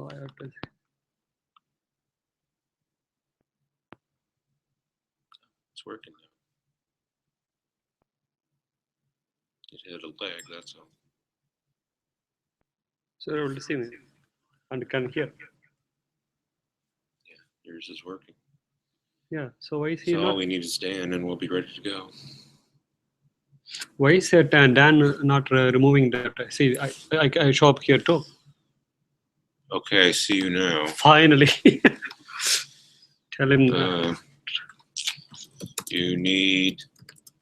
I have to. It's working now. It had a lag, that's all. So you're able to see me and can hear. Yeah, yours is working. Yeah. So why is he So all not? we need is Dan, and we'll be ready to go. Why is Dan not removing that? See, I show up here too. Okay, I see you now. Finally. Tell him. You need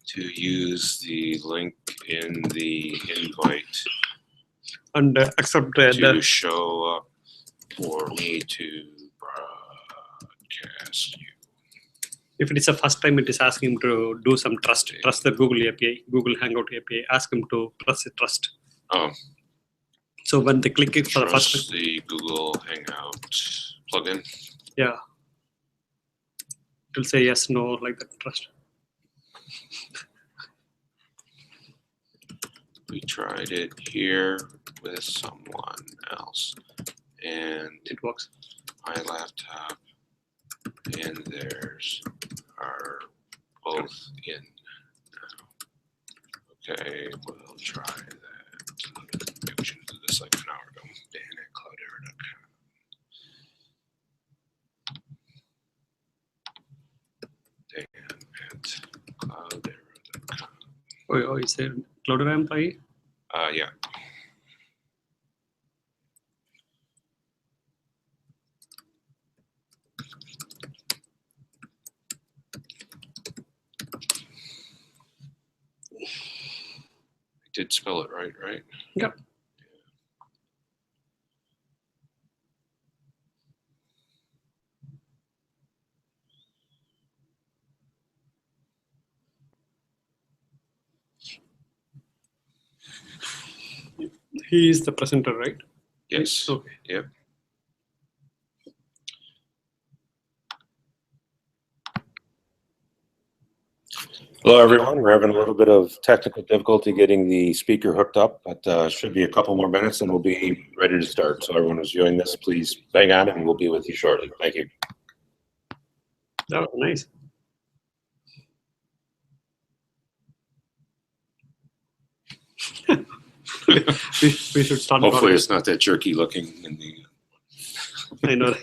to use the link in the invite And accept to show up for me to broadcast you. If it is the first time, it is asking him to do some trust the Google API, Google Hangout API. Ask him to press the trust. Oh. So when they click it for the first time. The Google Hangout plugin. Yeah. It'll say yes, no, like that. Trust. We tried it here with someone else, and it works. My laptop and theirs are both in now. Okay, we'll try that. Maybe we should do this like an hour ago. Dan at Cloudera.com. Dan at Cloudera.com. Oh, you said Cloudera employee? Yeah. I did spell it right? Yep. He is the presenter, right? Yes. Okay. Yep. Hello, everyone. We're having a little bit of technical difficulty getting the speaker hooked up, but should be a couple more minutes and we'll be ready to start. So everyone who's viewing this, please hang on and we'll be with you shortly. Thank you. That was nice. we should start. Hopefully it's not that jerky looking in the. I know.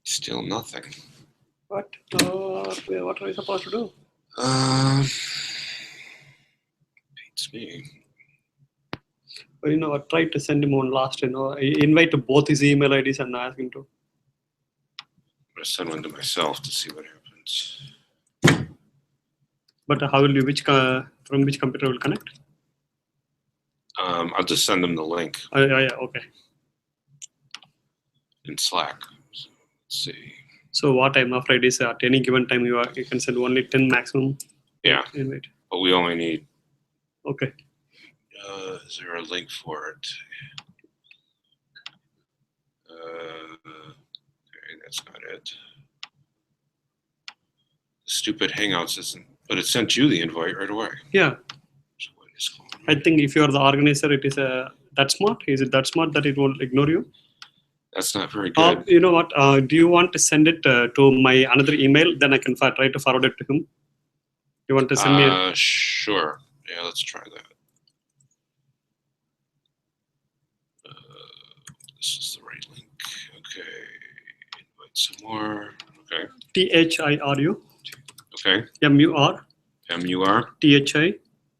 Still nothing. What? What are we supposed to do? Beats me. Well, I tried to send him one last, I invite to both his email IDs and ask him to. I'm going to send one to myself to see what happens. But how will you, from which computer will connect? I'll just send them the link. Yeah, okay. In Slack. So, let's see. So what I'm afraid is at any given time you can send only 10 maximum. Yeah. Invite. But we only need. Okay. Is there a link for it? Okay, that's not it. Stupid Hangouts isn't, but it sent you the invite right away. Yeah. So what is going on? I think if you are the organizer, it is that smart. Is it that smart that it won't ignore you? That's not very good. You know what? Do you want to send it to my another email? Then I can try to forward it to him. You want to send me? Sure. Yeah, let's try that. This is the right link. Okay. Invite some more. Okay. THIRU. Okay. MUR. MUR. THI.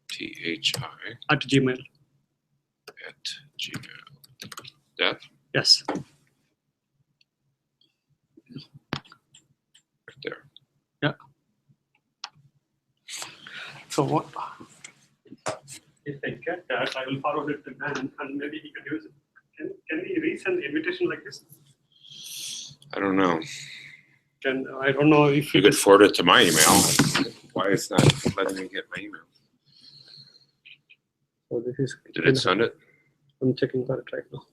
THI. At Gmail. At Gmail. That? Yes. Right there. Yeah. So what? If I get that, I will forward it to Dan and maybe he can use it. Can we resend invitation like this? I don't know. I don't know if you could forward it to my email. Why it's not letting me get my email? So this is. Did it send it? I'm checking for it right now.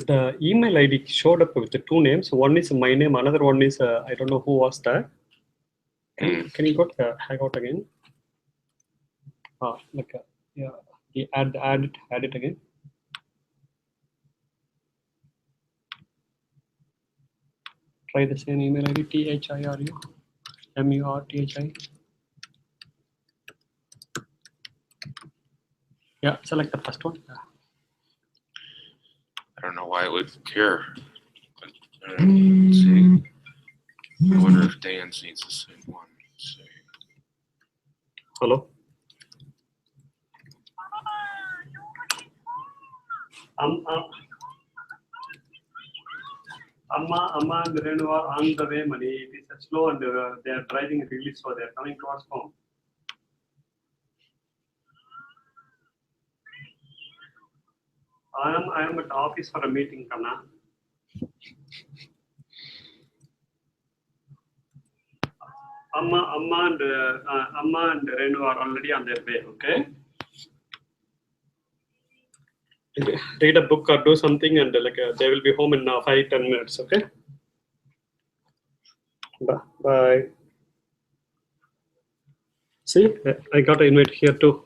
The email ID showed up with the two names. One is my name, another one is I don't know who was that. Can you go to Hangout again? Yeah, add it again. Try the same email ID, THIRUMURTHI. Yeah, select the first one. I don't know why it would care. But, let's see. I wonder if Dan's needs the same one. Let's see. Hello. Amma and Renu are on the way, Mani. It is slow and they are driving really slow. They are coming towards home. I am at the office for a meeting, Kanna. Amma and Renu are already on their way. Okay. Read a book or do something, and they will be home in 5-10 minutes. Okay. Bye. See, I got an invite here too.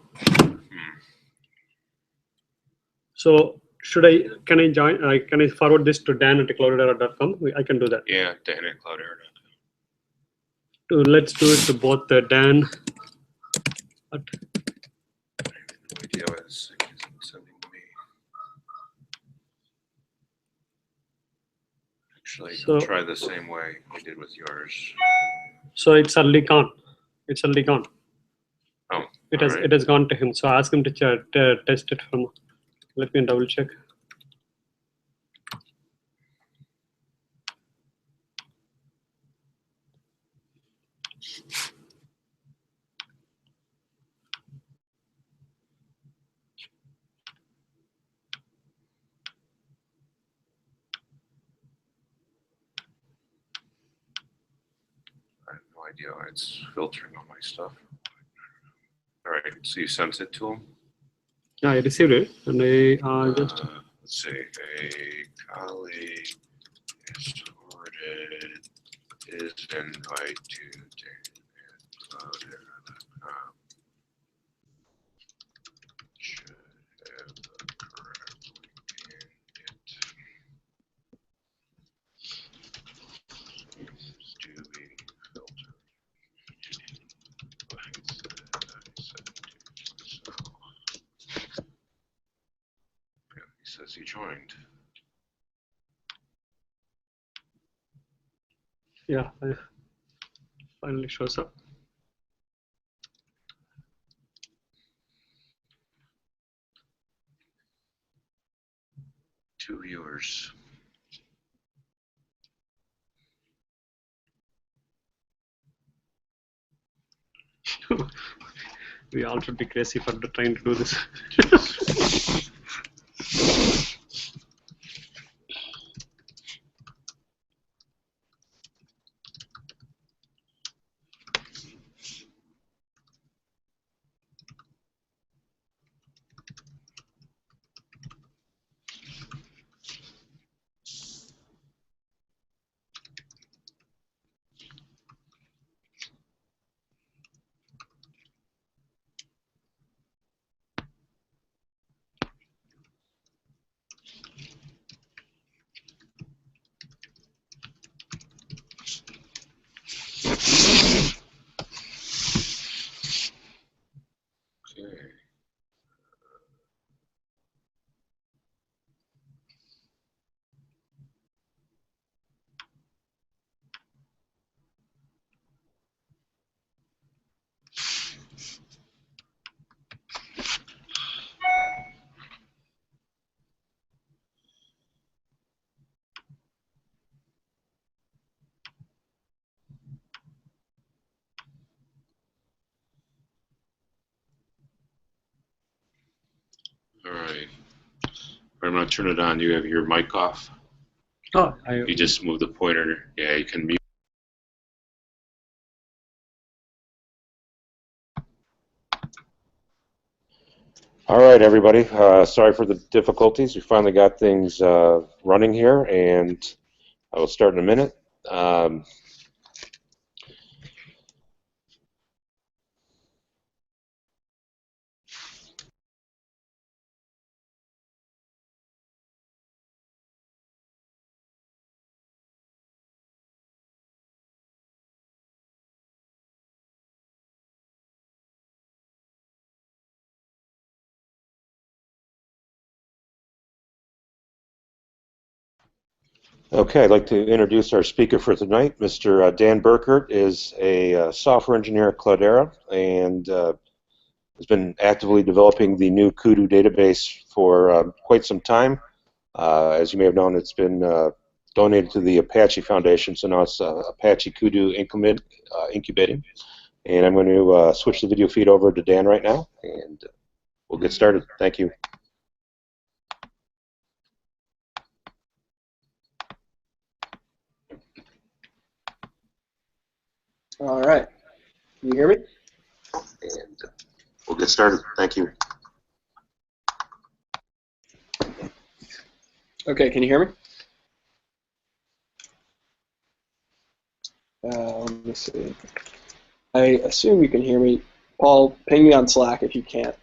So can I join? Can I forward this to Dan at cloudera.com? I can do that. Yeah, Dan at Cloudera.com. Let's do it to both Dan. I have no idea what this thing is sending to me. Actually, I'll try the same way I did with yours. So it's already gone. It's already gone. Oh, it has gone to him. So ask him to test it from. Let me double check. I have no idea why it's filtering on my stuff. All right, so you sent it to him? Yeah, I received it, and I just. Let's see. A colleague is forwarded his invite to Dan at Cloudera.com. Should have the correct link in it. Do we filter? He says he joined. Yeah, finally shows up. Two viewers. We all should be crazy for trying to do this. All right. I'm going to turn it on. You have your mic off. Oh, You just move the pointer. Yeah, you can mute. All right, everybody. Sorry for the difficulties. We finally got things running here, and I will start in a minute. Okay, I'd like to introduce our speaker for tonight. Mr. Dan Burkert is a software engineer at Cloudera and has been actively developing the new Kudu database for quite some time. As you may have known, it's been donated to the Apache Foundation, so now it's Apache Kudu incubating. And I'm going to switch the video feed over to Dan right now, and we'll get started. Thank you. All right. Can you hear me? And we'll get started. Thank you. Okay, can you hear me? Let me see. I assume you can hear me. Paul, ping me on Slack if you can't.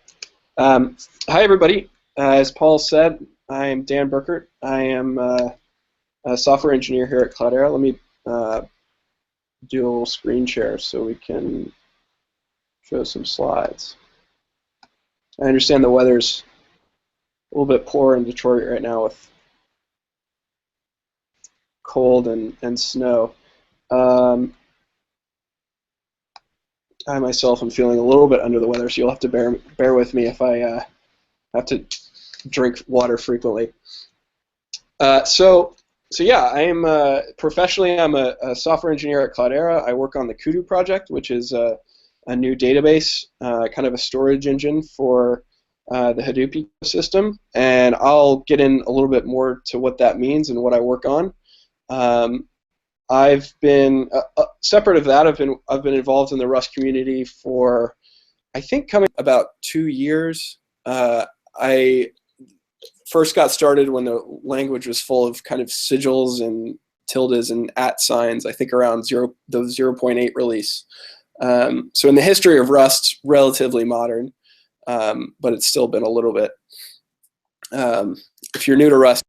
Hi, everybody. As Paul said, I am Dan Burkert. I am a software engineer here at Cloudera. Let me do a little screen share so we can show some slides. I understand the weather's a little bit poor in Detroit right now with cold and snow. I myself am feeling a little bit under the weather, so you'll have to bear with me if I have to drink water frequently. So yeah, I am professionally I'm a software engineer at Cloudera. I work on the Kudu project, which is a new database, kind of a storage engine for the Hadoop ecosystem, and I'll get in a little bit more to what that means and what I work on. I've been separate of that. I've been involved in the Rust community for, I think, coming about 2 years. I first got started when the language was full of kind of sigils and tildes and @ signs. I think around the 0.8 release. So in the history of Rust, relatively modern, but it's still been a little bit. If you're new to Rust,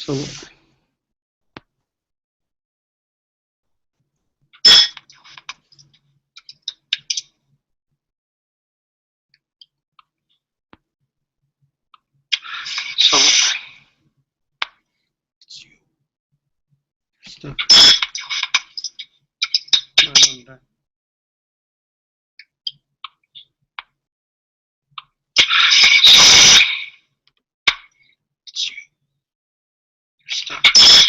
Absolutely. So it's you. Stuck. And, it's you. You're stuck. And,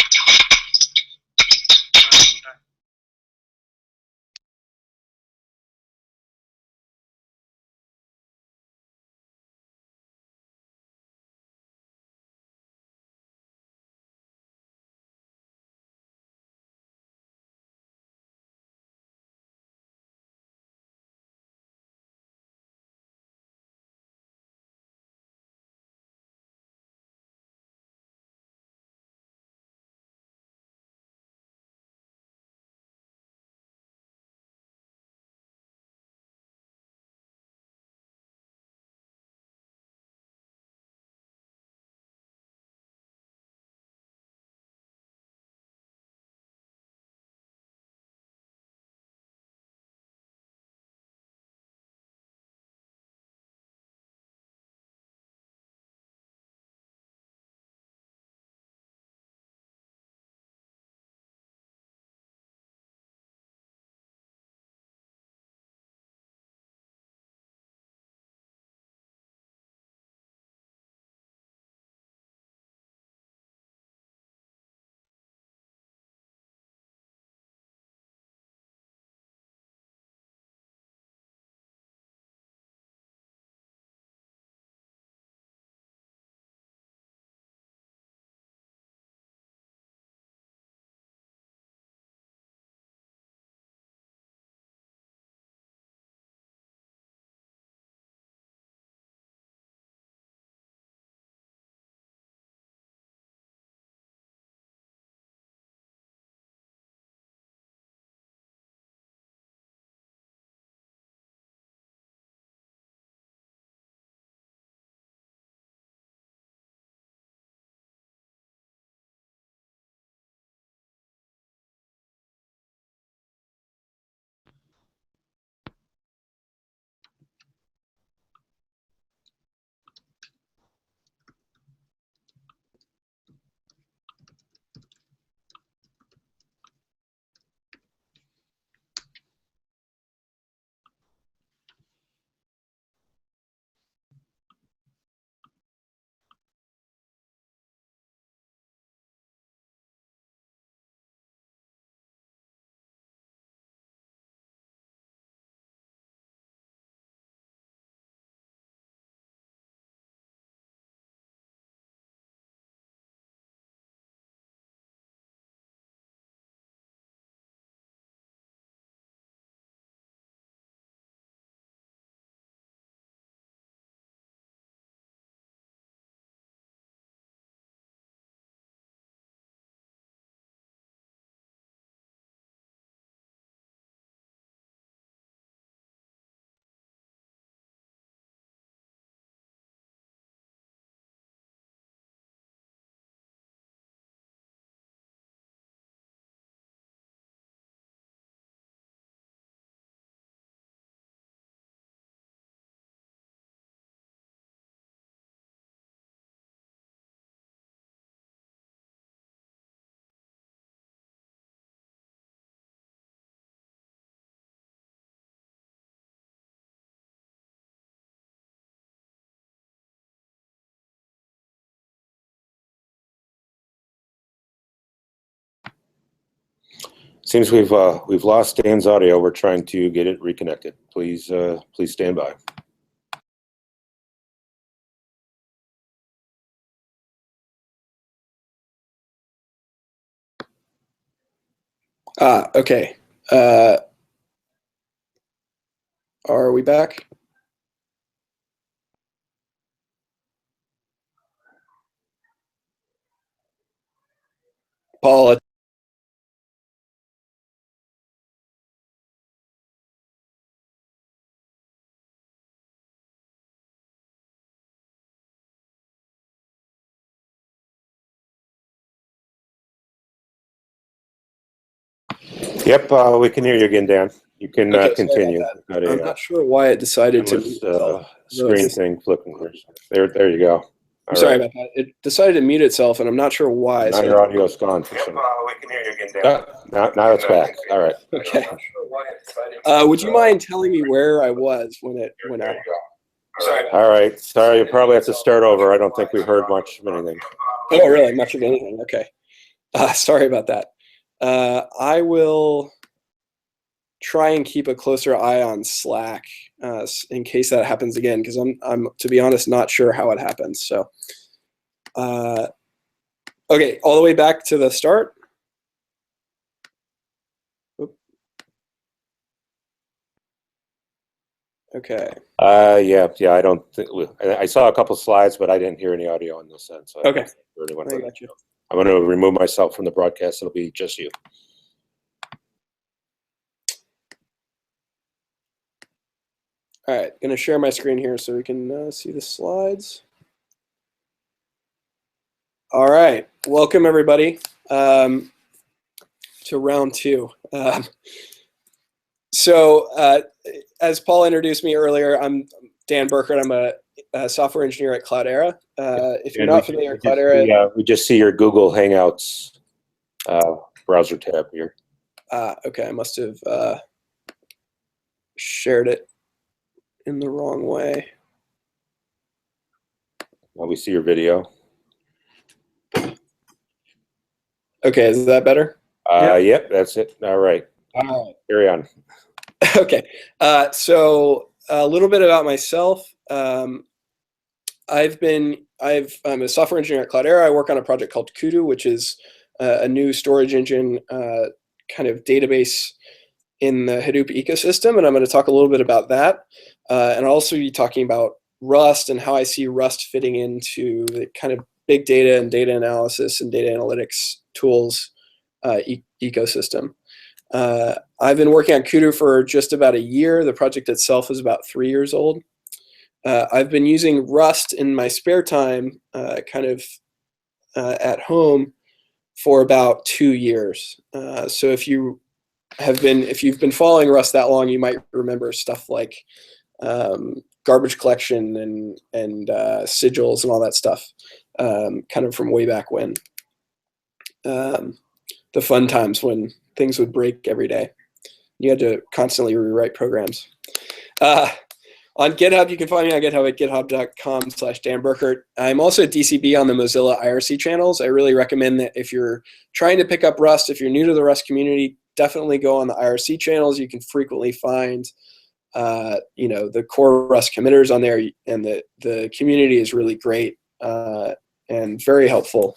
Seems we've lost Dan's audio. We're trying to get it reconnected. Please stand by. Okay. Are we back? Paul, Yep, we can hear you again, Dan. You can Okay, sorry continue. about Got I'm a, not sure why it decided to. was, Really, screen just- thing flipping here. There you go. I'm All sorry right. about that. It decided to mute itself, and I'm not sure why. Now So your audio's gone for some. we can hear you again, Dan. Now it's back. All right. okay. Would you mind telling me where I was when it went out? Sorry. All right. Sorry, you probably have to start over. I don't think we heard much of anything. Oh, really? Much of anything? Okay. Sorry about that. I will try and keep a closer eye on Slack in case that happens again, because I'm to be honest not sure how it happens. So, okay, all the way back to the start. Oop. Okay. Yeah. I don't think I saw a couple slides, but I didn't hear any audio on this end. So I Okay. don't hear anyone. I got you. I'm going to remove myself from the broadcast. It'll be just you. All right, going to share my screen here so we can see the slides. All right, welcome everybody to round two. As Paul introduced me earlier, I'm Dan Burkert. I'm a software engineer at Cloudera. If you're not familiar with Cloudera, we just see your Google Hangouts browser tab here. okay, I must have shared it in the wrong way. Now we see your video. Okay, is that better? Yep, that's it. All right. All right. Carry on. Okay, so a little bit about myself. I'm a software engineer at Cloudera. I work on a project called Kudu, which is a new storage engine kind of database in the Hadoop ecosystem, and I'm going to talk a little bit about that, and I'll also be talking about Rust and how I see Rust fitting into the kind of big data and data analysis and data analytics tools ecosystem. I've been working on Kudu for just about a year. The project itself is about 3 years old. I've been using Rust in my spare time, at home, for about 2 years. So if you've been following Rust that long, you might remember stuff like garbage collection and sigils and all that stuff, kind of from way back when. The fun times when things would break every day. You had to constantly rewrite programs. On GitHub, you can find me on GitHub at github.com/Dan Burkert. I'm also a DCB on the Mozilla IRC channels. I really recommend that if you're trying to pick up Rust, if you're new to the Rust community, definitely go on the IRC channels. You can frequently find the core Rust committers on there, and the community is really great and very helpful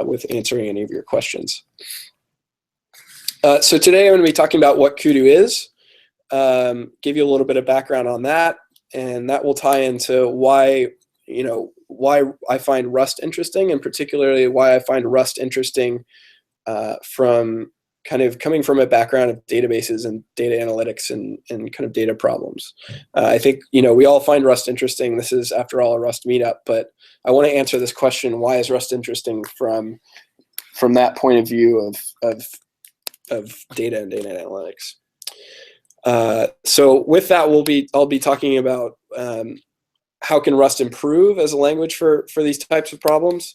with answering any of your questions. So today I'm going to be talking about what Kudu is, give you a little bit of background on that, and that will tie into why I find Rust interesting, and particularly why I find Rust interesting from kind of coming from a background of databases and data analytics and kind of data problems. I think we all find Rust interesting. This is, after all, a Rust meetup, but I want to answer this question: why is Rust interesting from that point of view of data and data analytics? So with that, I'll be talking about how can Rust improve as a language for these types of problems,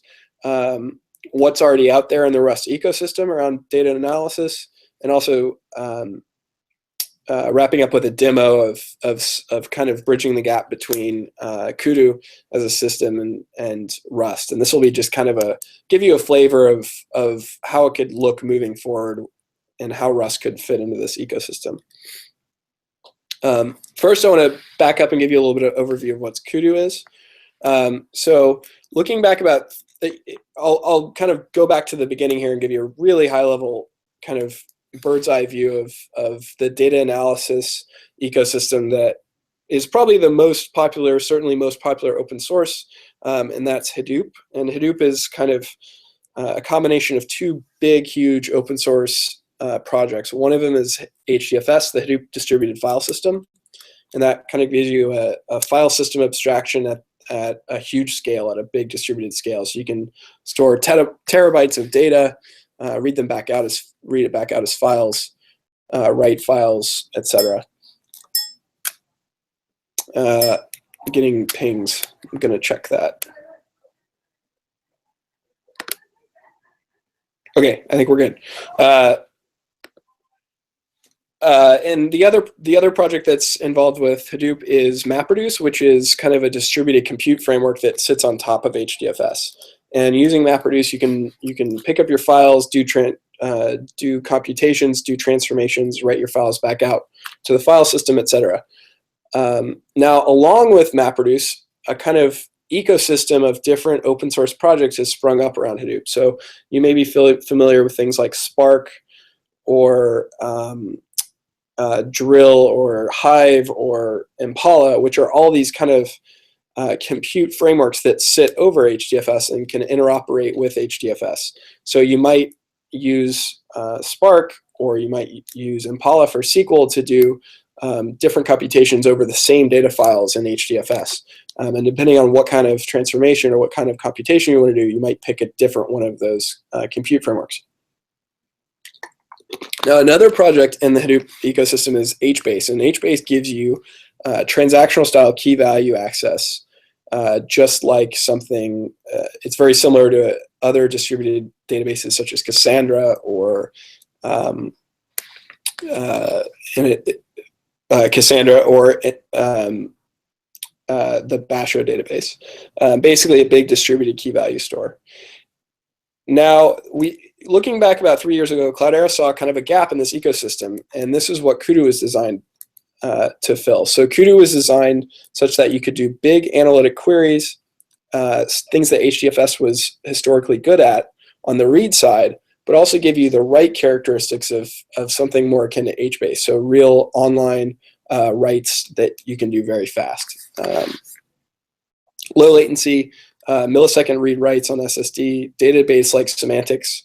what's already out there in the Rust ecosystem around data analysis, and also wrapping up with a demo of kind of bridging the gap between Kudu as a system and Rust. And this will be just kind of give you a flavor of how it could look moving forward and how Rust could fit into this ecosystem. First, I want to back up and give you a little bit of overview of what Kudu is. So looking back I'll kind of go back to the beginning here and give you a really high level kind of bird's eye view of the data analysis ecosystem that is probably the most popular, certainly most popular open source, and that's Hadoop. And Hadoop is kind of a combination of two big, huge open source projects. One of them is HDFS, the Hadoop Distributed File System, and that kind of gives you a file system abstraction at a huge scale, at a big distributed scale. So you can store terabytes of data, read it back out as files write files, etc. Getting pings. I'm going to check that. Okay, I think we're good. And the other project that's involved with Hadoop is MapReduce, which is kind of a distributed compute framework that sits on top of HDFS. And using MapReduce, you can pick up your files, do computations, do transformations, write your files back out to the file system, etc. Now, along with MapReduce, a kind of ecosystem of different open source projects has sprung up around Hadoop. So you may be familiar with things like Spark or Drill or Hive or Impala, which are all these kind of compute frameworks that sit over HDFS and can interoperate with HDFS. So you might use Spark, or you might use Impala for SQL to do different computations over the same data files in HDFS. And depending on what kind of transformation or what kind of computation you want to do, you might pick a different one of those compute frameworks. Now, another project in the Hadoop ecosystem is HBase, and HBase gives you transactional style key value access, just like something, it's very similar to other distributed databases such as Cassandra or the Basho database, basically a big distributed key value store. Now, looking back about 3 years ago, Cloudera saw kind of a gap in this ecosystem, and this is what Kudu was designed to fill. So Kudu was designed such that you could do big analytic queries, things that HDFS was historically good at on the read side, but also give you the right characteristics of something more akin to HBase, so real online writes that you can do very fast. Low latency, millisecond read writes on SSD, database like semantics.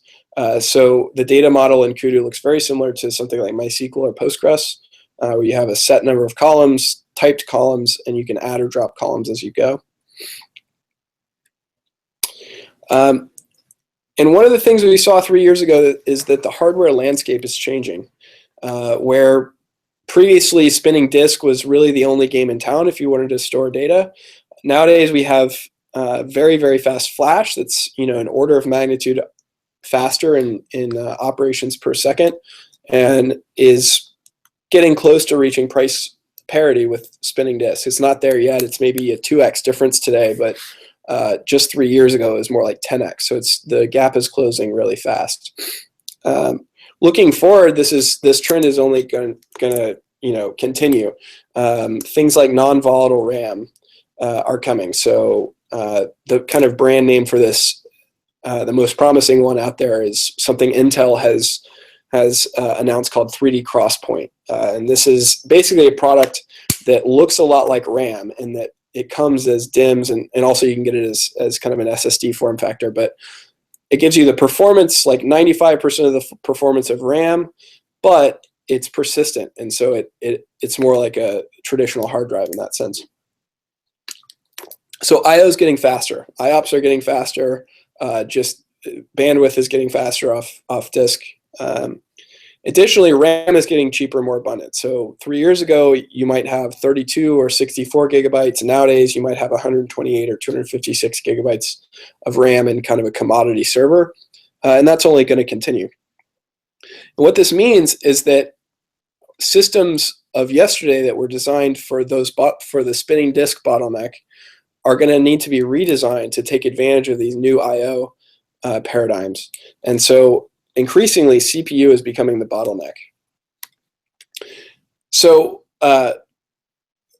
So the data model in Kudu looks very similar to something like MySQL or Postgres, where you have a set number of columns, typed columns, and you can add or drop columns as you go. And one of the things that we saw 3 years ago is that the hardware landscape is changing, where previously spinning disk was really the only game in town if you wanted to store data. Nowadays we have very, very fast flash that's an order of magnitude faster in operations per second, and is getting close to reaching price parity with spinning disk. It's not there yet. It's maybe a 2x difference today, but just 3 years ago it was more like 10x. So the gap is closing really fast. Looking forward, this trend is only going to continue. Things like non-volatile RAM are coming. So the kind of brand name for this, the most promising one out there, is something Intel has announced called 3D Crosspoint. And this is basically a product that looks a lot like RAM in that it comes as DIMMs, and also you can get it as kind of an SSD form factor, but it gives you the performance, like 95% of the performance of RAM, but it's persistent. And so it's more like a traditional hard drive in that sense. So I/O is getting faster. IOPS are getting faster. Just bandwidth is getting faster off disk. Additionally, RAM is getting cheaper and more abundant. So 3 years ago, you might have 32 or 64 gigabytes. Nowadays, you might have 128 or 256 gigabytes of RAM in kind of a commodity server. And that's only going to continue. And what this means is that systems of yesterday that were designed for the spinning disk bottleneck are going to need to be redesigned to take advantage of these new I/O paradigms. And so increasingly, CPU is becoming the bottleneck. So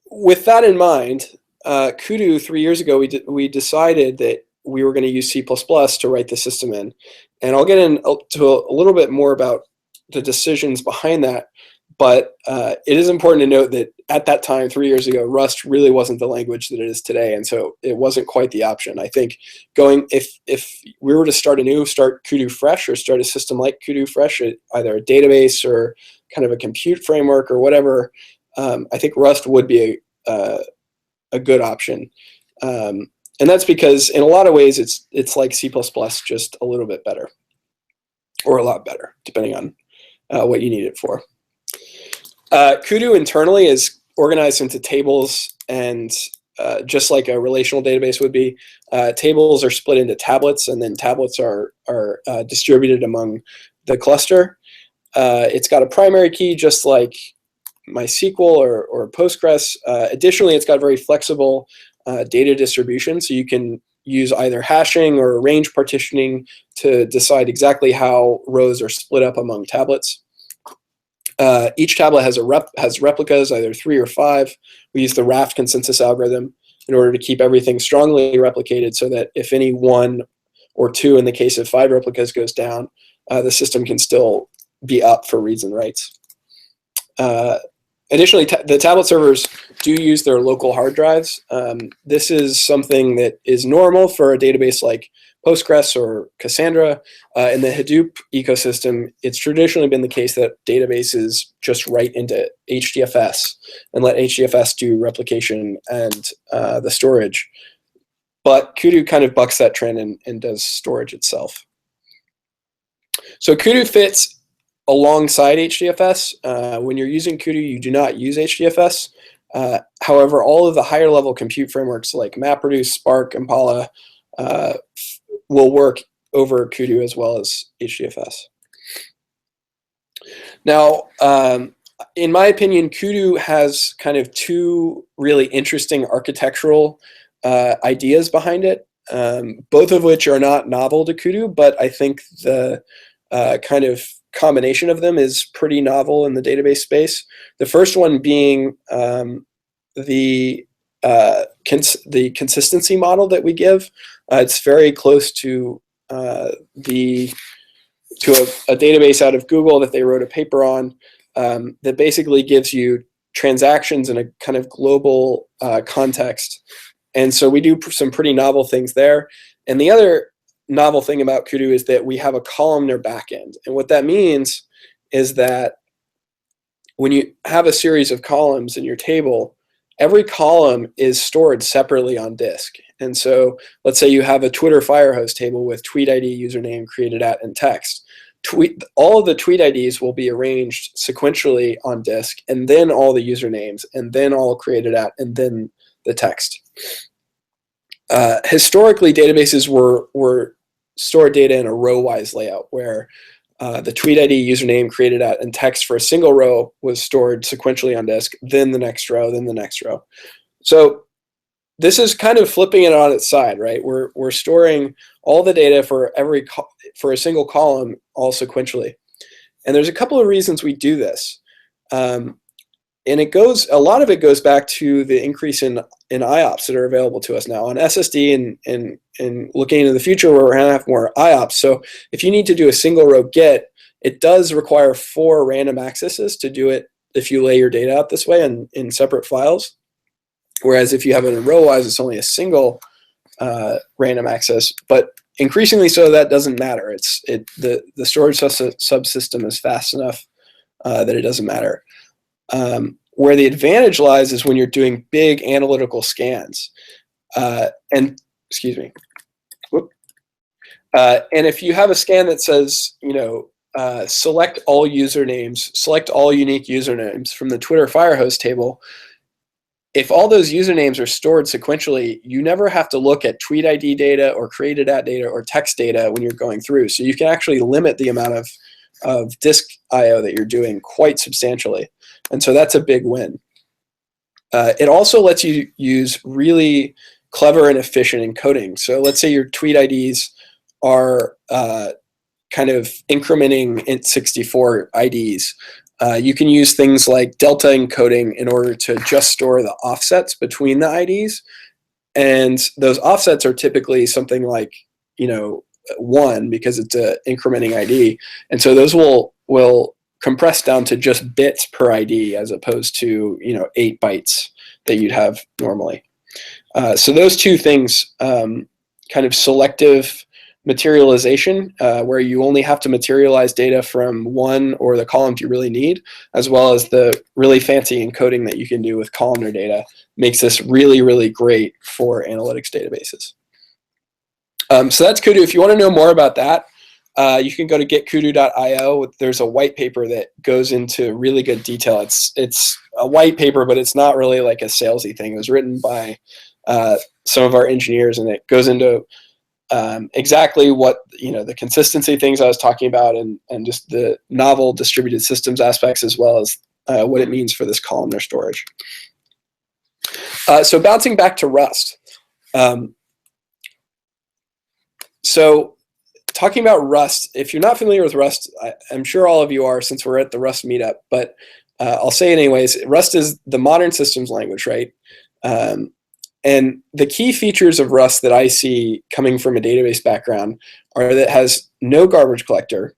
with that in mind, Kudu, 3 years ago, we decided that we were going to use C++ to write the system in. And I'll get into a little bit more about the decisions behind that. But it is important to note that at that time, 3 years ago, Rust really wasn't the language that it is today, and so it wasn't quite the option. I think if we were to start Kudu fresh, or start a system like Kudu fresh, either a database or kind of a compute framework or whatever, I think Rust would be a good option. And that's because in a lot of ways it's like C++, just a little bit better, or a lot better, depending on what you need it for. Kudu internally is organized into tables, and just like a relational database would be, tables are split into tablets, and then tablets are distributed among the cluster. It's got a primary key, just like MySQL or Postgres. Additionally, it's got very flexible data distribution, so you can use either hashing or range partitioning to decide exactly how rows are split up among tablets. Each tablet has replicas, either 3 or 5. We use the Raft consensus algorithm in order to keep everything strongly replicated, so that if any 1 or 2 in the case of 5 replicas goes down, the system can still be up for reads and writes. Additionally, the tablet servers do use their local hard drives. This is something that is normal for a database like Postgres or Cassandra. In the Hadoop ecosystem, it's traditionally been the case that databases just write into HDFS and let HDFS do replication and the storage. But Kudu kind of bucks that trend and does storage itself. So Kudu fits alongside HDFS. When you're using Kudu, you do not use HDFS. However, all of the higher level compute frameworks like MapReduce, Spark, Impala will work over Kudu as well as HDFS. Now, in my opinion, Kudu has kind of 2 really interesting architectural ideas behind it, both of which are not novel to Kudu, but I think the kind of combination of them is pretty novel in the database space. The first one being the consistency model that we give. It's very close to a database out of Google that they wrote a paper on that basically gives you transactions in a kind of global context. And so we do some pretty novel things there. And the other novel thing about Kudu is that we have a columnar backend. And what that means is that when you have a series of columns in your table, every column is stored separately on disk. And so let's say you have a Twitter Firehose table with tweet ID, username, created at, and text. All of the tweet IDs will be arranged sequentially on disk, and then all the usernames, and then all created at, and then the text. Historically, databases were stored data in a row-wise layout, where the tweet ID, username, created at, and text for a single row was stored sequentially on disk, then the next row, then the next row. So this is kind of flipping it on its side, right? We're storing all the data for a single column all sequentially. And there's a couple of reasons we do this. And a lot of it goes back to the increase in IOPS that are available to us now on SSD, and looking into the future where we're going to have more IOPS. So if you need to do a single row get, it does require 4 random accesses to do it if you lay your data out this way in separate files. Whereas if you have it in row-wise, it's only a single random access. But increasingly so, that doesn't matter. The storage subsystem is fast enough that it doesn't matter. Where the advantage lies is when you're doing big analytical scans. And if you have a scan that says, select all usernames, select all unique usernames from the Twitter Firehose table, if all those usernames are stored sequentially, you never have to look at tweet ID data or created at data or text data when you're going through. So you can actually limit the amount of disk I/O that you're doing quite substantially. And so that's a big win. It also lets you use really clever and efficient encoding. So let's say your tweet IDs are kind of incrementing int64 IDs. You can use things like delta encoding in order to just store the offsets between the IDs. And those offsets are typically something like, 1, because it's an incrementing ID. And so those will compress down to just bits per ID as opposed to 8 bytes that you'd have normally. So those 2 things, kind of selective materialization, where you only have to materialize data from one or the columns you really need, as well as the really fancy encoding that you can do with columnar data, makes this really, really great for analytics databases. So that's Kudu. If you want to know more about that, you can go to getkudu.io. There's a white paper that goes into really good detail. It's a white paper, but it's not really like a salesy thing. It was written by some of our engineers, and it goes into exactly what, the consistency things I was talking about, and just the novel distributed systems aspects, as well as what it means for this columnar storage. So bouncing back to Rust. So talking about Rust, if you're not familiar with Rust, I'm sure all of you are, since we're at the Rust meetup, but I'll say it anyways. Rust is the modern systems language, right? And the key features of Rust that I see coming from a database background are that it has no garbage collector,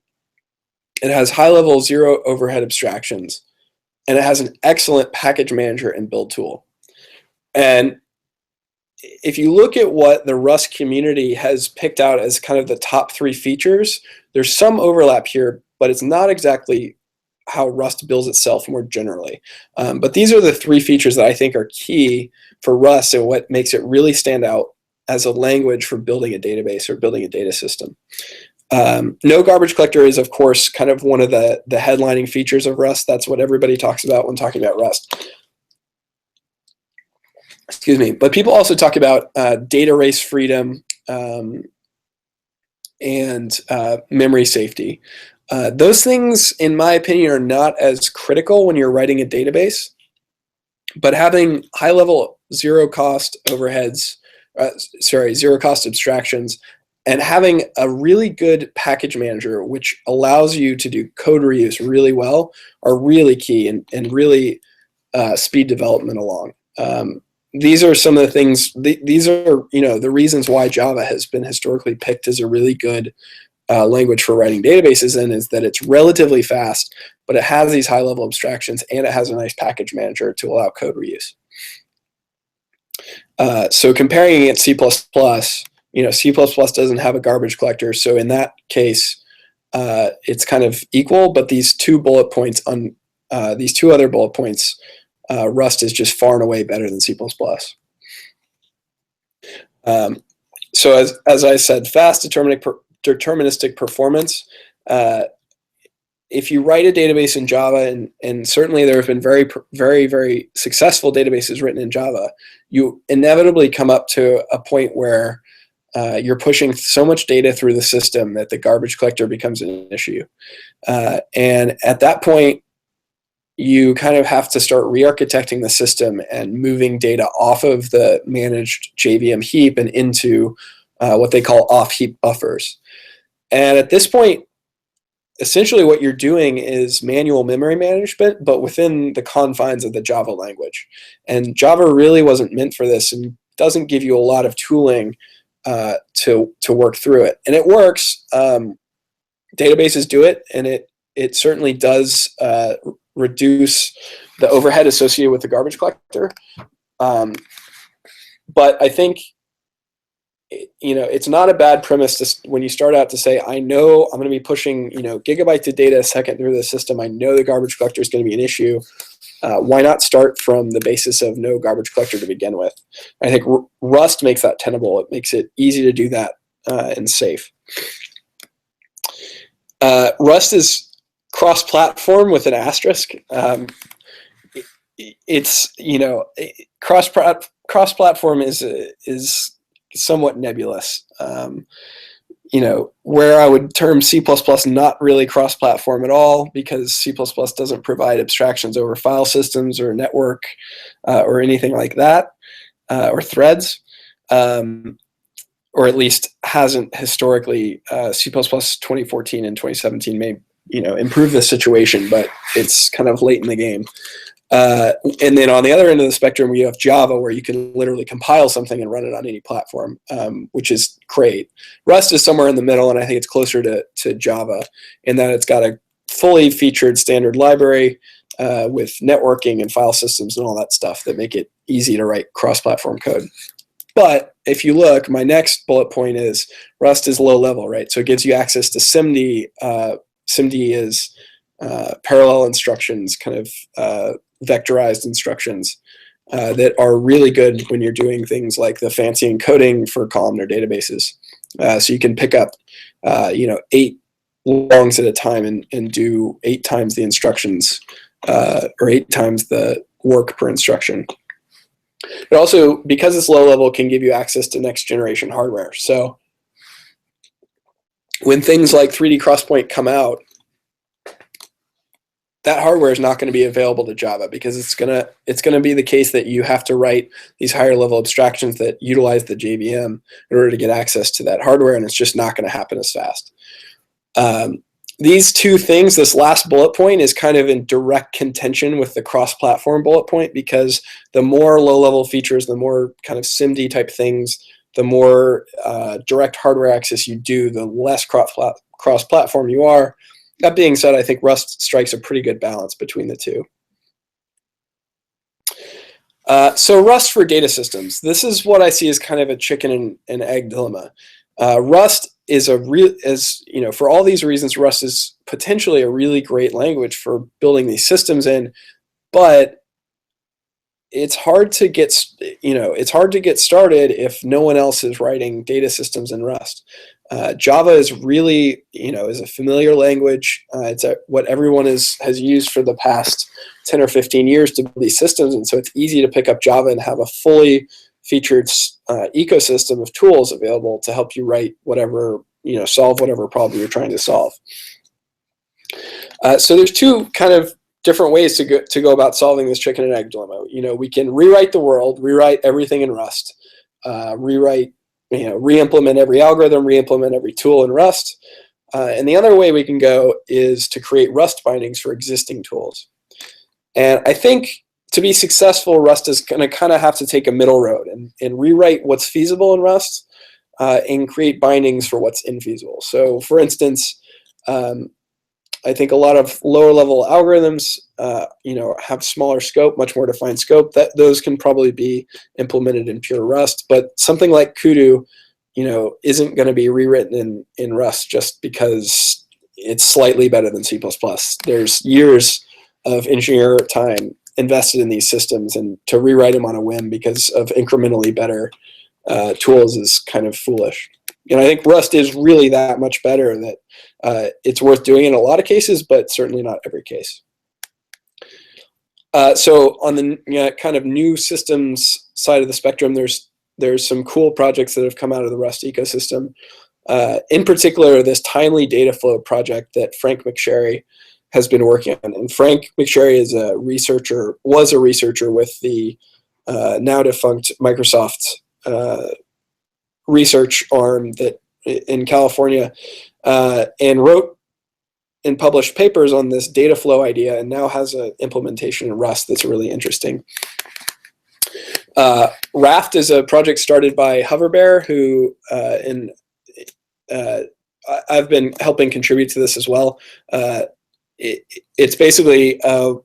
it has high-level zero overhead abstractions, and it has an excellent package manager and build tool. And if you look at what the Rust community has picked out as kind of the top 3 features, there's some overlap here, but it's not exactly how Rust builds itself more generally. But these are the 3 features that I think are key for Rust and what makes it really stand out as a language for building a database or building a data system. No garbage collector is, of course, kind of one of the headlining features of Rust. That's what everybody talks about when talking about Rust. Excuse me. But people also talk about data race freedom and memory safety. Those things, in my opinion, are not as critical when you're writing a database, but having high-level zero-cost overheads, zero-cost abstractions, and having a really good package manager, which allows you to do code reuse really well, are really key and really speed development along. These are some of the things, these are, the reasons why Java has been historically picked as a really good language for writing databases in, is that it's relatively fast, but it has these high-level abstractions, and it has a nice package manager to allow code reuse. So comparing against C++, C++ doesn't have a garbage collector, so in that case, it's kind of equal. But these 2 bullet points on these 2 other bullet points, Rust is just far and away better than C++. So as I said, fast deterministic performance. If you write a database in Java, and certainly there have been very, very, very successful databases written in Java, you inevitably come up to a point where you're pushing so much data through the system that the garbage collector becomes an issue. And at that point, you kind of have to start re-architecting the system and moving data off of the managed JVM heap and into what they call off-heap buffers. And at this point, essentially what you're doing is manual memory management, but within the confines of the Java language. And Java really wasn't meant for this and doesn't give you a lot of tooling to work through it. And it works. Databases do it, and it certainly does reduce the overhead associated with the garbage collector. But I think it's not a bad premise to, when you start out, to say, I know I'm going to be pushing gigabytes of data a second through the system. I know the garbage collector is going to be an issue. Why not start from the basis of no garbage collector to begin with? I think Rust makes that tenable. It makes it easy to do that and safe. Rust is cross-platform with an asterisk. It's cross-platform is somewhat nebulous. Where I would term C++ not really cross-platform at all, because C++ doesn't provide abstractions over file systems or network or anything like that, or threads, or at least hasn't historically. C++ 2014 and 2017 may improve the situation, but it's kind of late in the game. And then on the other end of the spectrum, you have Java, where you can literally compile something and run it on any platform, which is great. Rust is somewhere in the middle, and I think it's closer to Java in that it's got a fully featured standard library with networking and file systems and all that stuff that make it easy to write cross-platform code. But if you look, my next bullet point is Rust is low level, right? So it gives you access to SIMD. SIMD is parallel instructions, kind of vectorized instructions that are really good when you're doing things like the fancy encoding for columnar databases. So you can pick up, 8 longs at a time and do 8 times the instructions, or 8 times the work per instruction. It also, because it's low level, can give you access to next generation hardware. So when things like 3D Crosspoint come out, that hardware is not going to be available to Java, because it's gonna be the case that you have to write these higher level abstractions that utilize the JVM in order to get access to that hardware, and it's just not going to happen as fast. These two things, this last bullet point is kind of in direct contention with the cross-platform bullet point, because the more low-level features, the more kind of SIMD type things, the more direct hardware access you do, the less cross-platform you are. That being said, I think Rust strikes a pretty good balance between the two. So Rust for data systems. This is what I see as kind of a chicken and egg dilemma. Rust is for all these reasons, Rust is potentially a really great language for building these systems in, but it's hard to get started if no one else is writing data systems in Rust. Java is really, is a familiar language. It's what everyone has used for the past 10 or 15 years to build these systems, and so it's easy to pick up Java and have a fully featured ecosystem of tools available to help you write whatever, solve whatever problem you're trying to solve. So there's two kind of different ways to go about solving this chicken and egg dilemma. We can rewrite the world, rewrite everything in Rust, re-implement every algorithm, re-implement every tool in Rust. And the other way we can go is to create Rust bindings for existing tools. And I think to be successful, Rust is going to kind of have to take a middle road and rewrite what's feasible in Rust and create bindings for what's infeasible. So for instance, I think a lot of lower level algorithms, have smaller scope, much more defined scope. Those can probably be implemented in pure Rust. But something like Kudu, isn't going to be rewritten in Rust just because it's slightly better than C++. There's years of engineer time invested in these systems, and to rewrite them on a whim because of incrementally better tools is kind of foolish. And I think Rust is really that much better that it's worth doing in a lot of cases, but certainly not every case. So on the kind of new systems side of the spectrum, there's some cool projects that have come out of the Rust ecosystem. In particular, this timely data flow project that Frank McSherry has been working on. And Frank McSherry was a researcher with the now defunct Microsoft research arm in California, and wrote and published papers on this data flow idea, and now has an implementation in Rust that's really interesting. Raft is a project started by Hoverbear, who I've been helping contribute to this as well. It's basically a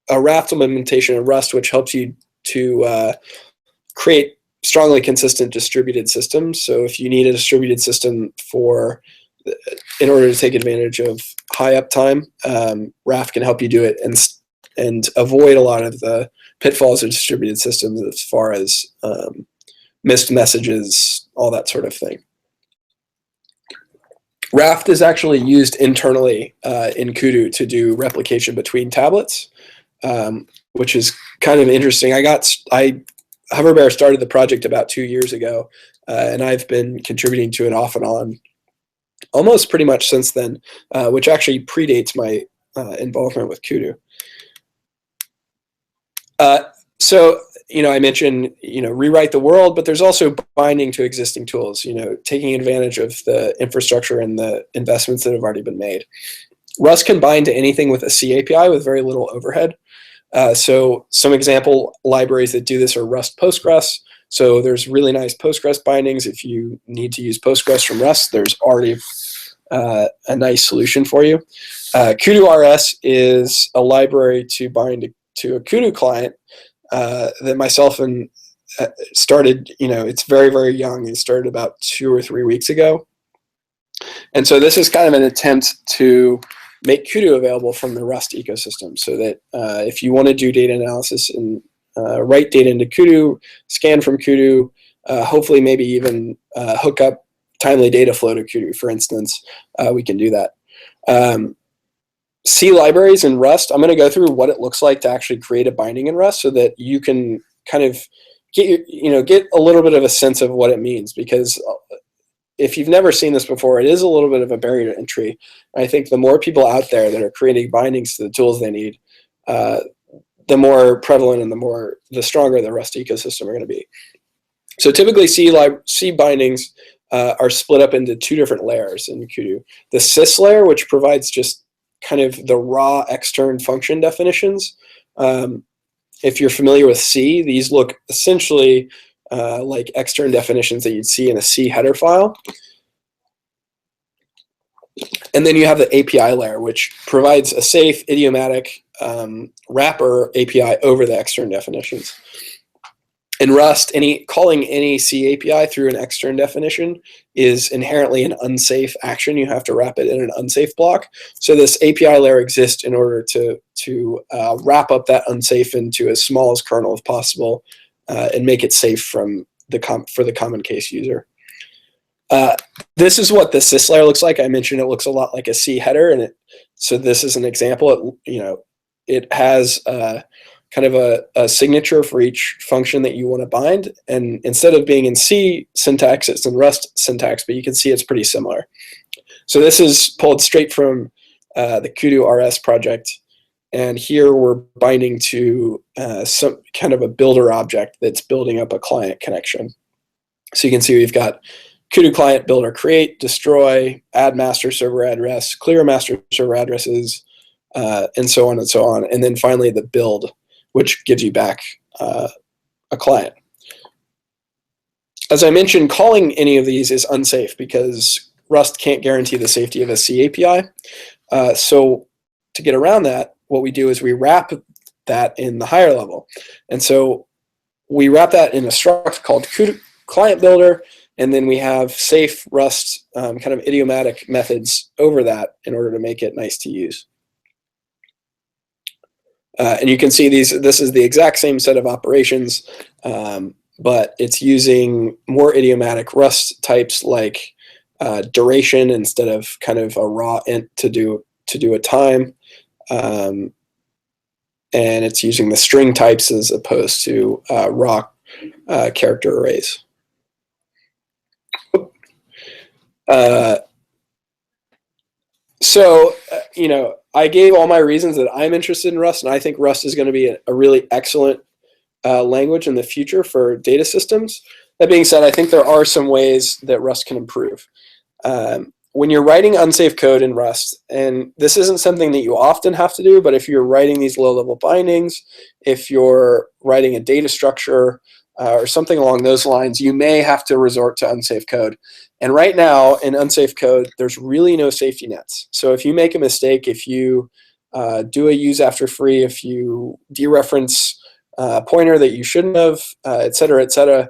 Raft implementation of Rust, which helps you to create strongly consistent distributed systems. So if you need a distributed system in order to take advantage of high uptime, Raft can help you do it and avoid a lot of the pitfalls of distributed systems as far as missed messages, all that sort of thing. Raft is actually used internally in Kudu to do replication between tablets, which is kind of interesting. Hoverbear started the project about 2 years ago, and I've been contributing to it off and on almost pretty much since then, which actually predates my involvement with Kudu. So, I mentioned, rewrite the world, but there's also binding to existing tools, taking advantage of the infrastructure and the investments that have already been made. Rust can bind to anything with a C API with very little overhead. So some example libraries that do this are Rust Postgres. So there's really nice Postgres bindings. If you need to use Postgres from Rust, there's already a nice solution for you. Kudu RS is a library to bind to a Kudu client that myself and started, it's very, very young. It started about 2 or 3 weeks ago. And so this is kind of an attempt to make Kudu available from the Rust ecosystem, so that if you want to do data analysis and write data into Kudu, scan from Kudu, hopefully maybe even hook up timely data flow to Kudu, for instance, we can do that. C libraries in Rust, I'm going to go through what it looks like to actually create a binding in Rust so that you can kind of get a little bit of a sense of what it means, because if you've never seen this before, it is a little bit of a barrier to entry. I think the more people out there that are creating bindings to the tools they need, the more prevalent and the stronger the Rust ecosystem are going to be. So typically C bindings are split up into two different layers in Kudu. The sys layer, which provides just kind of the raw extern function definitions. If you're familiar with C, these look essentially like extern definitions that you'd see in a C header file. And then you have the API layer, which provides a safe, idiomatic wrapper API over the extern definitions. In Rust, calling any C API through an extern definition is inherently an unsafe action. You have to wrap it in an unsafe block. So this API layer exists in order to wrap up that unsafe into as small as kernel as possible and make it safe for the common case user. This is what the sys layer looks like. I mentioned it looks a lot like a C header, and so this is an example. It has kind of a signature for each function that you want to bind, and instead of being in C syntax, it's in Rust syntax, but you can see it's pretty similar. So this is pulled straight from the Kudu RS project, and here we're binding to some kind of a builder object that's building up a client connection. So you can see we've got Kudu client builder create, destroy, add master server address, clear master server addresses, and so on and so on. And then finally the build, which gives you back a client. As I mentioned, calling any of these is unsafe because Rust can't guarantee the safety of a C API. So to get around that, what we do is we wrap that in the higher level. And so we wrap that in a struct called Kudu client builder, and then we have safe Rust kind of idiomatic methods over that in order to make it nice to use. And you can see this is the exact same set of operations, but it's using more idiomatic Rust types like duration instead of kind of a raw int to do a time. And it's using the string types as opposed to raw character arrays. I gave all my reasons that I'm interested in Rust, and I think Rust is going to be a really excellent language in the future for data systems. That being said, I think there are some ways that Rust can improve. When you're writing unsafe code in Rust, and this isn't something that you often have to do, but if you're writing these low-level bindings, if you're writing a data structure or something along those lines, you may have to resort to unsafe code. And right now, in unsafe code, there's really no safety nets. So if you make a mistake, if you do a use after free, if you dereference a pointer that you shouldn't have, et cetera,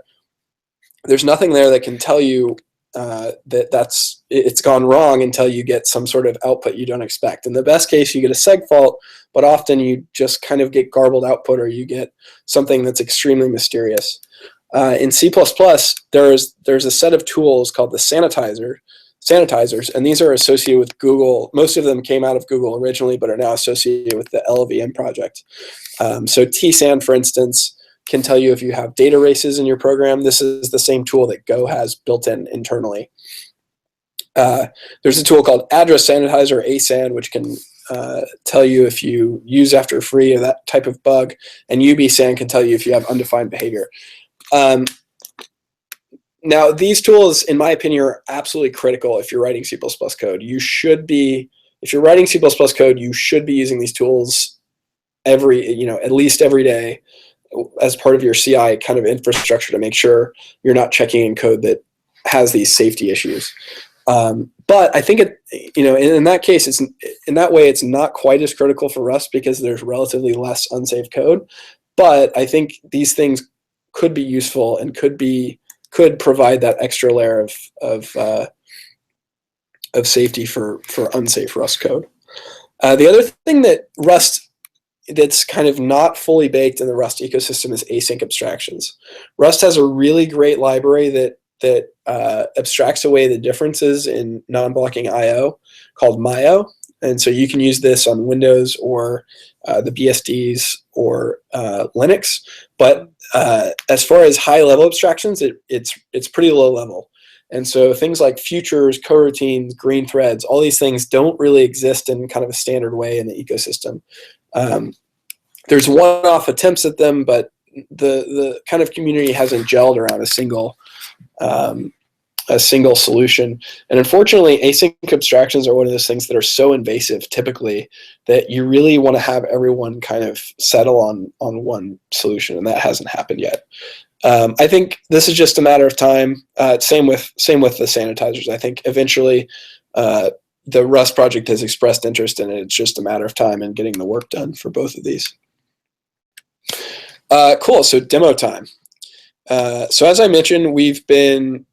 there's nothing there that can tell you that it's gone wrong until you get some sort of output you don't expect. In the best case, you get a seg fault, but often you just kind of get garbled output, or you get something that's extremely mysterious. In C++, there's a set of tools called the sanitizers, and these are associated with Google. Most of them came out of Google originally, but are now associated with the LLVM project. So TSAN, for instance, can tell you if you have data races in your program. This is the same tool that Go has built in internally. There's a tool called Address Sanitizer, ASAN, which can tell you if you use after free or that type of bug, and UBSAN can tell you if you have undefined behavior. Now, these tools, in my opinion, are absolutely critical if you're writing C++ code. If you're writing C++ code, you should be using these tools at least every day as part of your CI kind of infrastructure to make sure you're not checking in code that has these safety issues. But I think in that case, it's not quite as critical for Rust because there's relatively less unsafe code. But I think these things could be useful and could provide that extra layer of safety for unsafe Rust code. The other thing that that's kind of not fully baked in the Rust ecosystem is async abstractions. Rust has a really great library that abstracts away the differences in non-blocking I/O called MIO. And so you can use this on Windows or the BSDs or Linux. But as far as high-level abstractions, it's pretty low level. And so things like futures, coroutines, green threads, all these things don't really exist in kind of a standard way in the ecosystem. There's one-off attempts at them, but the kind of community hasn't gelled around a single solution. And unfortunately, async abstractions are one of those things that are so invasive typically that you really want to have everyone kind of settle on one solution, and that hasn't happened yet. I think this is just a matter of time. Same with the sanitizers. I think eventually the Rust project has expressed interest in it. It's just a matter of time and getting the work done for both of these. Cool, so demo time. So as I mentioned, we've been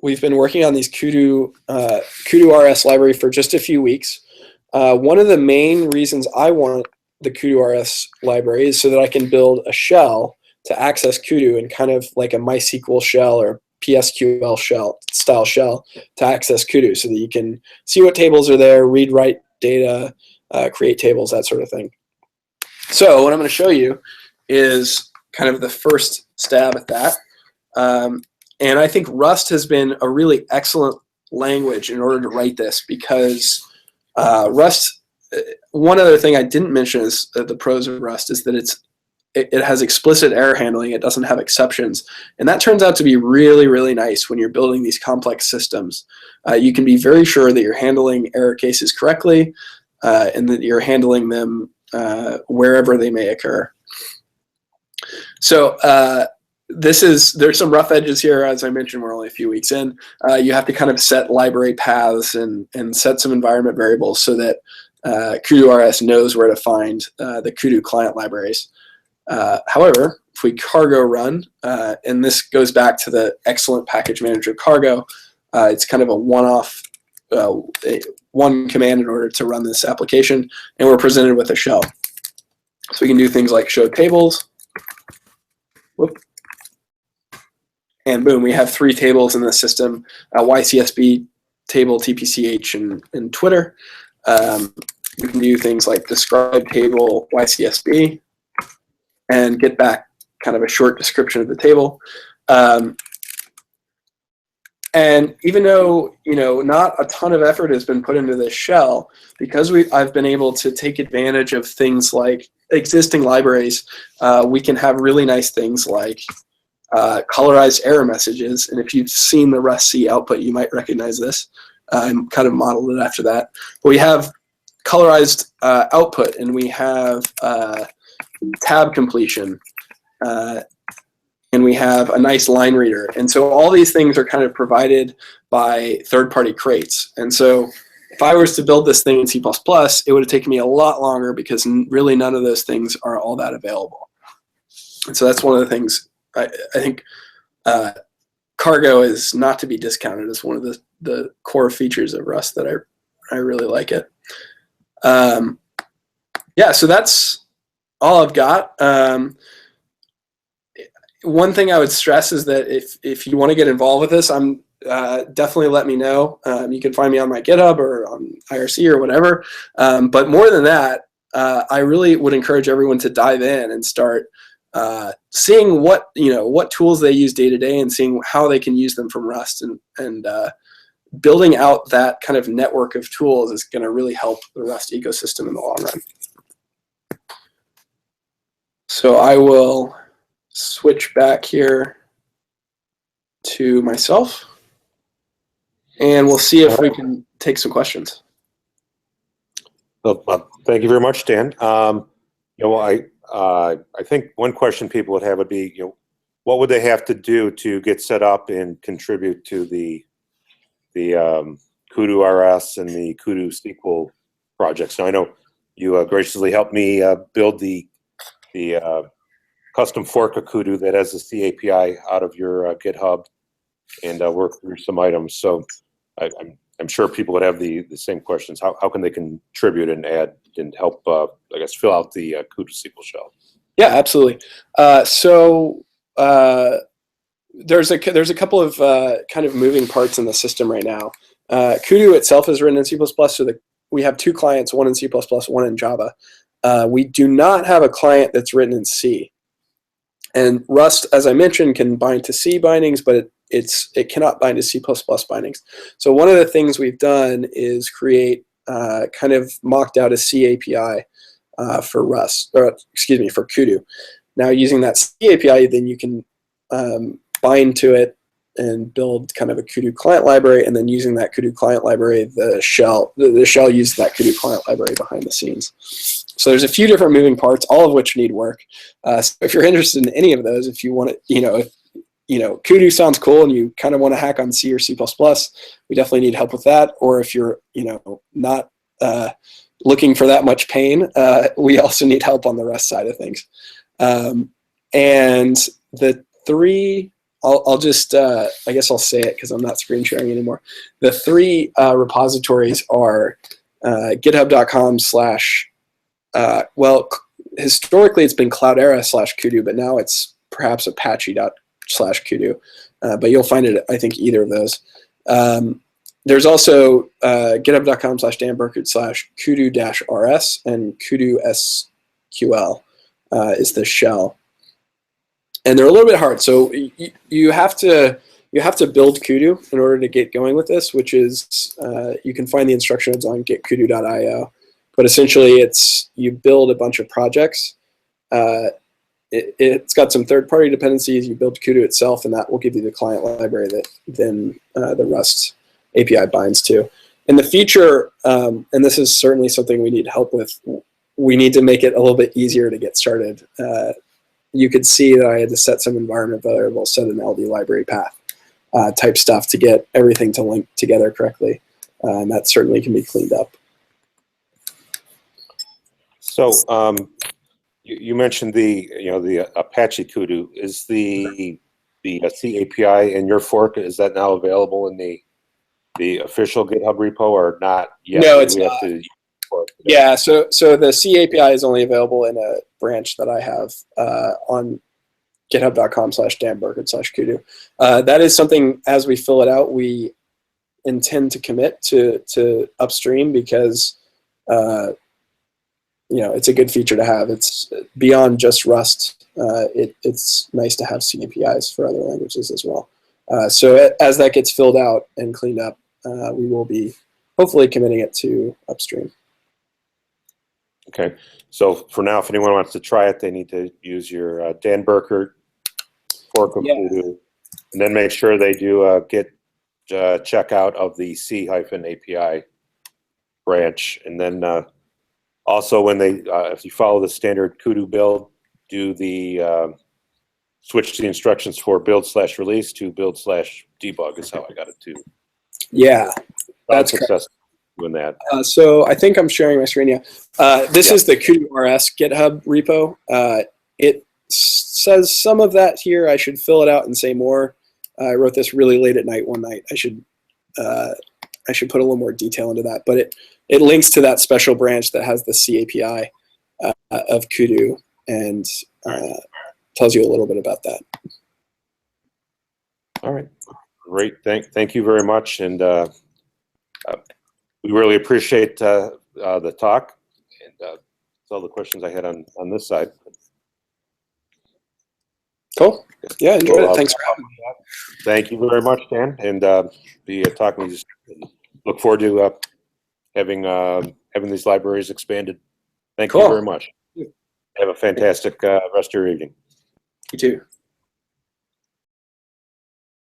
working on these Kudu RS library for just a few weeks. One of the main reasons I want the Kudu RS library is so that I can build a shell to access Kudu in kind of like a MySQL shell or PSQL style shell to access Kudu, so that you can see what tables are there, read, write data, create tables, that sort of thing. So what I'm going to show you is kind of the first stab at that. And I think Rust has been a really excellent language in order to write this, because Rust, one other thing I didn't mention is the pros of Rust is that it has explicit error handling. It doesn't have exceptions. And that turns out to be really, really nice when you're building these complex systems. You can be very sure that you're handling error cases correctly and that you're handling them wherever they may occur. So there's some rough edges here. As I mentioned, we're only a few weeks in. You have to kind of set library paths and set some environment variables so that Kudu RS knows where to find the Kudu client libraries. However, if we cargo run, and this goes back to the excellent package manager cargo, it's kind of a one-off, one command in order to run this application, and we're presented with a shell. So we can do things like show tables. Whoop. And boom, we have 3 tables in the system, YCSB table, TPCH, and Twitter. We can do things like describe table YCSB and get back kind of a short description of the table. And even though not a ton of effort has been put into this shell, because I've been able to take advantage of things like existing libraries, we can have really nice things like colorized error messages. And if you've seen the Rust C output, you might recognize this. I kind of modeled it after that. But we have colorized output, and we have tab completion, and we have a nice line reader. And so all these things are kind of provided by third-party crates. And so if I was to build this thing in C++, it would have taken me a lot longer, because really none of those things are all that available. And so that's one of the things I think cargo is not to be discounted as one of the core features of Rust that I really like it. Yeah, so that's all I've got. One thing I would stress is that if you want to get involved with this, definitely let me know. You can find me on my GitHub or on IRC or whatever. But more than that, I really would encourage everyone to dive in and start seeing what tools they use day to day, and seeing how they can use them from Rust, and building out that kind of network of tools is going to really help the Rust ecosystem in the long run. So I will switch back here to myself, and we'll see if we can take some questions. Well, thank you very much, Dan. I think one question people would have would be, what would they have to do to get set up and contribute to the Kudu RS and the Kudu SQL projects? Now, I know you graciously helped me build the custom fork of Kudu that has the C API out of your GitHub, and work through some items. So I'm sure people would have the same questions. How can they contribute and add and help, I guess, fill out the Kudu SQL shell? Yeah, absolutely. So there's a couple of kind of moving parts in the system right now. Kudu itself is written in C++, so we have 2 clients, one in C++, one in Java. We do not have a client that's written in C. And Rust, as I mentioned, can bind to C bindings, but it cannot bind to C++ bindings. So one of the things we've done is create kind of mocked out a C API for Rust, or excuse me, for Kudu. Now using that C API, then you can bind to it and build kind of a Kudu client library, and then using that Kudu client library, the shell uses that Kudu client library behind the scenes. So there's a few different moving parts, all of which need work. So if you're interested in any of those, if you want to, if Kudu sounds cool and you kind of want to hack on C or C++, we definitely need help with that. Or if you're, not looking for that much pain, we also need help on the Rust side of things. And the 3, I'll just, I guess I'll say it because I'm not screen sharing anymore. The 3 repositories are github.com/ well, historically it's been Cloudera / Kudu, but now it's perhaps Apache./ Kudu. But you'll find it, I think, either of those. There's also github.com / Dan Burkert / Kudu-RS, and Kudu SQL is the shell. And they're a little bit hard. So you have to build Kudu in order to get going with this, which is you can find the instructions on getkudu.io. But essentially, it's you build a bunch of projects. It's got some third-party dependencies. You build Kudu itself, and that will give you the client library that then the Rust API binds to. In the future, and this is certainly something we need help with, we need to make it a little bit easier to get started. You could see that I had to set some environment variables, set an LD library path type stuff to get everything to link together correctly. And that certainly can be cleaned up. So you mentioned the Apache Kudu. Is the C API in your fork, is that now available in the official GitHub repo or not yet? No, it's not. Yeah, so the C API is only available in a branch that I have on github.com / Dan Burkert / Kudu. That is something, as we fill it out, we intend to commit to upstream because it's a good feature to have. It's beyond just Rust. It's nice to have C APIs for other languages as well. So as that gets filled out and cleaned up, we will be hopefully committing it to upstream. Okay, so for now, if anyone wants to try it, they need to use your Dan Burkert fork of Kudu, and then make sure they do git checkout of the C-API branch, and then also when they, if you follow the standard Kudu build, do the switch the instructions for build/release to build/debug is how I got it too. Yeah, that's successful. Doing that. So I think I'm sharing my screen. Yeah, this is the Kudu-RS GitHub repo. It says some of that here. I should fill it out and say more. I wrote this really late at night one night. I should put a little more detail into that. But it links to that special branch that has the C API of Kudu and tells you a little bit about that. All right, great. Thank you very much, and we really appreciate the talk, and that's all the questions I had on this side. Cool. Yeah, enjoyed it. Thanks for having me. Thank you very much, Dan, and be talking to you. Look forward to having these libraries expanded. Thank you very much. Have a fantastic rest of your evening. You too.